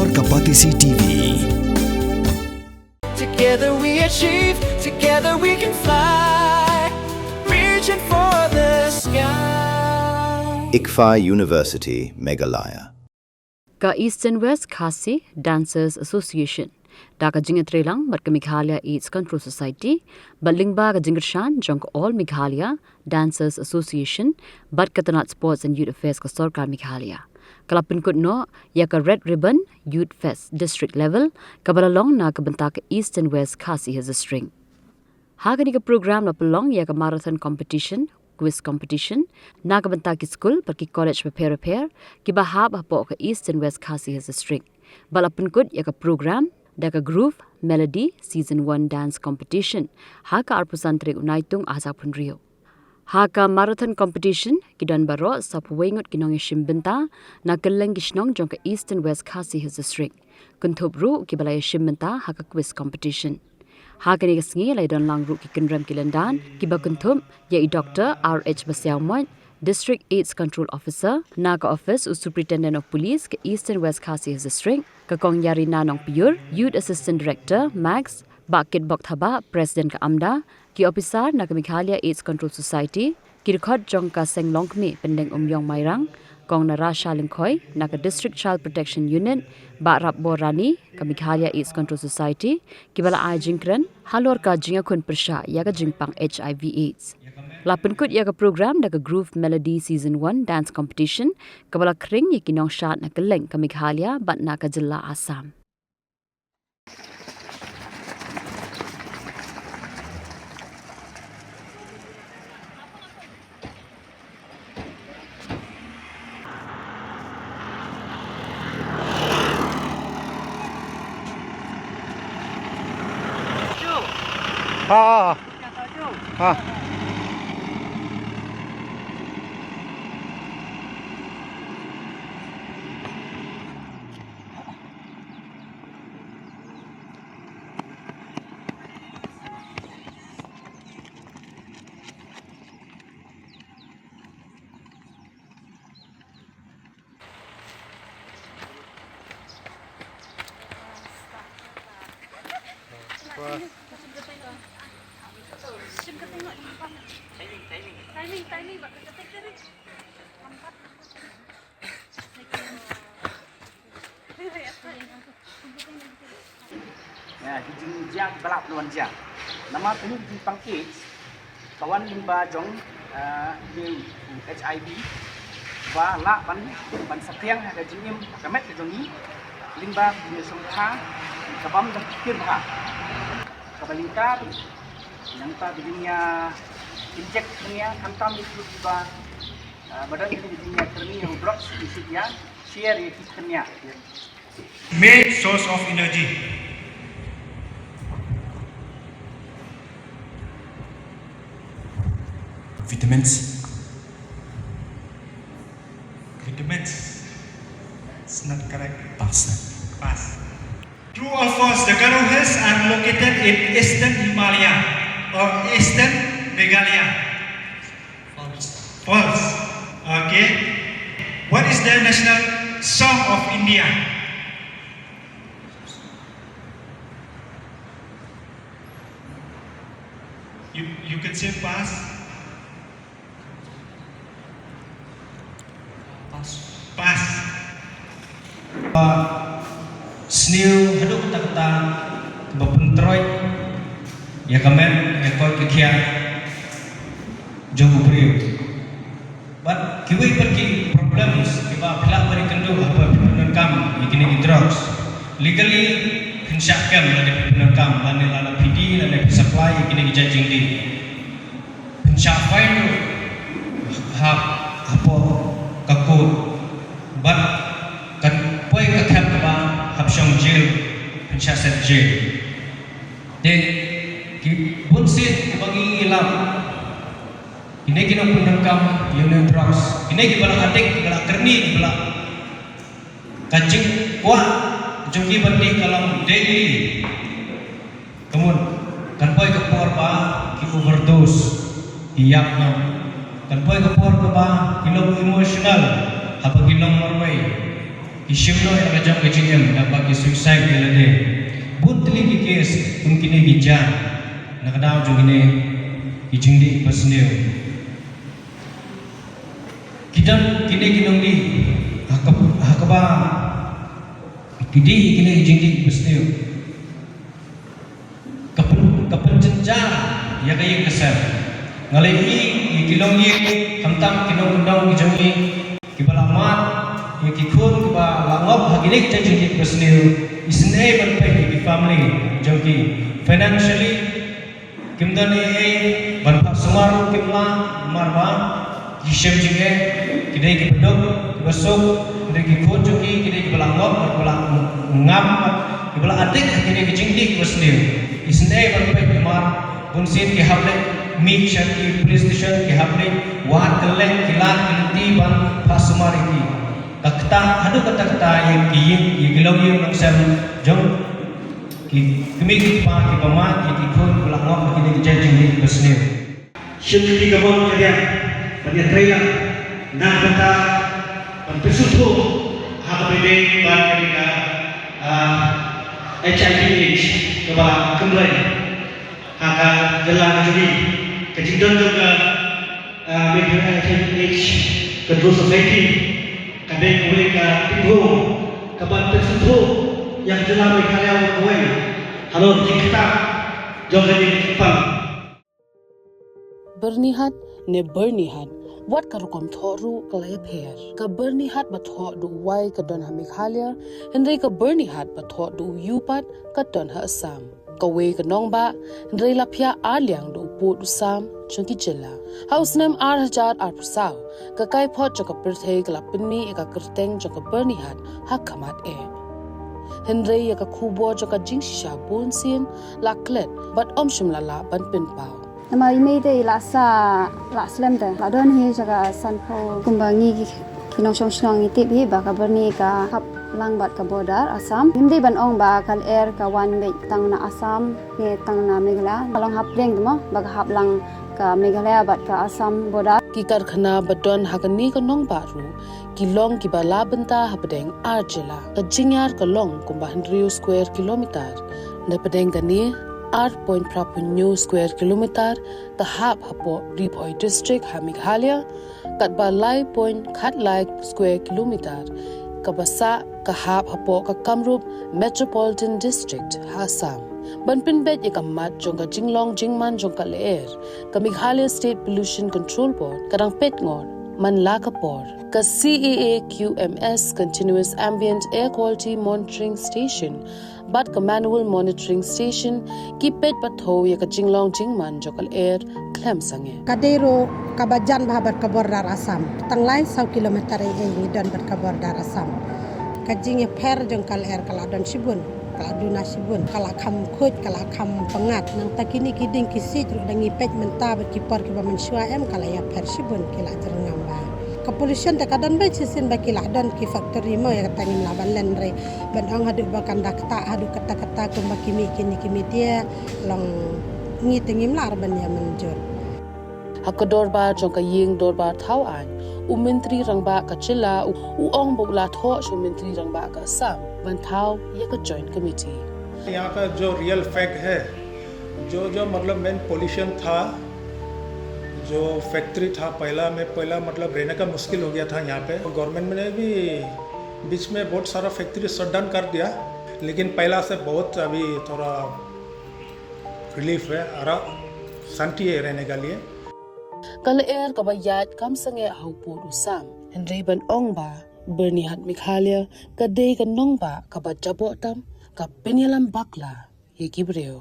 Halor Kapatisi TV. Together we achieve, together we can fly, reaching for the sky. Ïakob University, Meghalaya. Ka East and West Khasi Dancers Association Daka Jingatrelang but Meghalaya AIDS Control Society but Lingba Jingershan Junk All Meghalaya Dancers Association but Katanat Sports and Youth Affairs ka Sarkar Meghalaya Kalapin Kutno Yaka Red Ribbon Youth Fest District Level Kabalalong na kabantaka East and West Khasi has a string Hagani ka program na palong Yaka Marathon Competition Quiz competition, Nagabantaki school, perki college repair, ki bahab hapo ka East and West Khasi has a string. Balapun kut yaka program, daka groove, melody, season 1 dance competition, haka arpusantre unaitung asapun Rio. Haka marathon competition, kidan baro sapwengot kinong shimbenta, nakaleng gishnong jong ka East and West Khasi has a string. Kuntobru kibalay shimbenta haka quiz competition. Hakani kasngi lai don lang ru ki kenram kilandan ki bakunthum ya Dr. R.H. Basiamoy District AIDS Control Officer Naga Office u Superintendent of Police ke East and West Khasi has a string ka kong yari nanong pure Youth Assistant Director Max Bakit Bokthaba President ka Amda ki officer na ka Meghalaya AIDS Control Society ki record jong ka seng longkmi pendeng umyong mairang kong na Rasha Lingkhoy na ka District Child Protection Unit Barap Borani ka Meghalaya AIDS Control Society kibala ay jingkren halor ka jingakun persya yaga jingpang HIV AIDS. Lapun kut yaga program daga Groove Melody Season 1 Dance Competition kabala Khring yakinong shot na kaleng ka Meghalaya bat na ka Jilla Assam. Ya, jing balap lawan jang. Nama ini di pangkit. Kawan limba jong di HIV. Và lạ bắn sạc tiếng hay là chính em cả mét cái giống ní limba di sông Tha cả bom trong kiên cả cả balita yang ta dinya injek nya hantam itu juga badan itu dinya terni yang drugs isi dia share ya kitnya main source of energy. Vitamins. It's not correct. Pass. True or false? The Garo Hills are located in Eastern Himalaya or Eastern Meghalaya. False. Okay. What is the national song of India? You can say pass. Pass. Snew haduk tentang bebentroy ya kamen ekor kekian jauh beri. But kiwi pergi problems kiba pelak beri kendu apa penerkam ikini drugs legally hinsyakan ada penerkam dan lala PD dan supply ikini judging di hinsyakan hak apa kakut but kan poi kakap ba hapsyong jail pensiasat jail de ki bunsit bagi ilam ini kena penangkam unit drugs ini kibala adik kibala kerni kibala kacing kuat jongki bandi kalam daily kemun kan poi kapor ba ki overdose iyak na kan poi kapor ba ilong emotional habang ilong marway Ishimno yang rajam kecilnya dapat ki suicide ke lade. Buntli ki kes mungkin ki jan. Nakadau jungine ki jingdi pasneu. Kita kini kinong di hakaba kidi kini ki jingdi pasneu. Kapan jenjar ya kaya kesal. Ngalai kilong ye hantam kinong undang ki jongi ki balamat ye ki khun ki ba langop hagilik jingdi pasneu. Isne berpe ki family jongi financially kimdani banpak sumaru kimla marwa kisem jinge kidai ki pedok besok kidai ki kojoki kidai ki balangop balang ngam ki bala adik kidai ki jingdi besneu isne berpe mar bunsin ki hable mi shanti police station ki hable wat telek kilat kinti ban pasumari ki takta hadu kata yang ki gilong yang langsam jong kami kita ki pamat ki khun balangop kidai ki jingdi besneu Syukri kabon kalian pada trailer nak kata pensusu habebe ban ketika HIV/AIDS kebal kembali haka jalan jadi kejidon juga media HIV/AIDS kedua society kadang mereka tipu kapan pensusu yang jalan mereka yang kawin halo kita jangan dipang Byrnihat ne Byrnihat wat karukom thoru kalaya pher ka Byrnihat ba tho du wai ka don ha Meghalaya henry ka Byrnihat ba tho du yupat ka don ha Assam ka we ka nong ba henry la phya aliang du pu du sam chunki jilla house name ar prasaw ka kai phot ka pirthei ka pinmi ka kirteng ka Byrnihat ha khamat henry ka khubo ka jingsha bonsin la klet but omshim la ban pin pau nama email de la slam de la don hi jaga sanpo kumbangi kinong song iti bi ba ka berni ka hap lang bat ka border Assam hindi ban ong ba kal air ka one week tang na Assam ye tang na Meghalaya kalong hap reng mo ba hap lang ka Meghalaya bat ka Assam border ki karkhana badon hagani ka nong baru ki long ki bala benta hapdeng arjela ka jingyar ka long kumba 100 square kilometer na pedeng gani 8.5 square kilometer the hab hapo Ripoi district ha Meghalaya kat ba lai point khat lai square kilometer ka basa ka hab hapo ka Kamrup metropolitan district ha Assam banpin bet ikamat jong ka jinglong jingman jong ka leer ka Meghalaya state pollution control board kadang pet ngon man la ka por ka CAA QMS continuous ambient air quality monitoring station bat ka manual monitoring station ki pet patho ya ka jinglong jingman jokal air klem sange kadero kabajan bahabat ka border Assam tanglai 100 kilometer ni don ber ka border Assam kajing per jongkal air kala don sibun kala duna sibun kala kham khoj kala kham pangat nang takini kiding kisi tru dangi pet menta ber kipor ki ba mensua em kala ya per sibun kila jerngam ba ka pollution ta kadan ba sisin ba kila don ki factory mo ya tangin laban len re ban ang hadu ba kandak ta hadu kata ko ba kimi dia long ngi tengim lar ban ya menjur hakador ba jong ka ying dor ba thau an menteri rangba ka chila ong bogla tho shu menteri rangba ka Assam ban thau ya ka joint committee यहाँ का जो real fact है जो मतलब main pollution था जो फैक्ट्री था पहला मतलब रहने का मुश्किल हो गया था यहाँ पे गवर्नमेंट ने भी बीच में बहुत सारा फैक्ट्री शट डाउन कर दिया लेकिन पहला से बहुत अभी थोड़ा रिलीफ है और शांति है रहने के लिए kal air ka ba yat kam sange haupu Assam henry ban ong ba Byrnihat Meghalaya ka de ka nong ba ka ba jabo tam ka penyalam bakla ye gibreo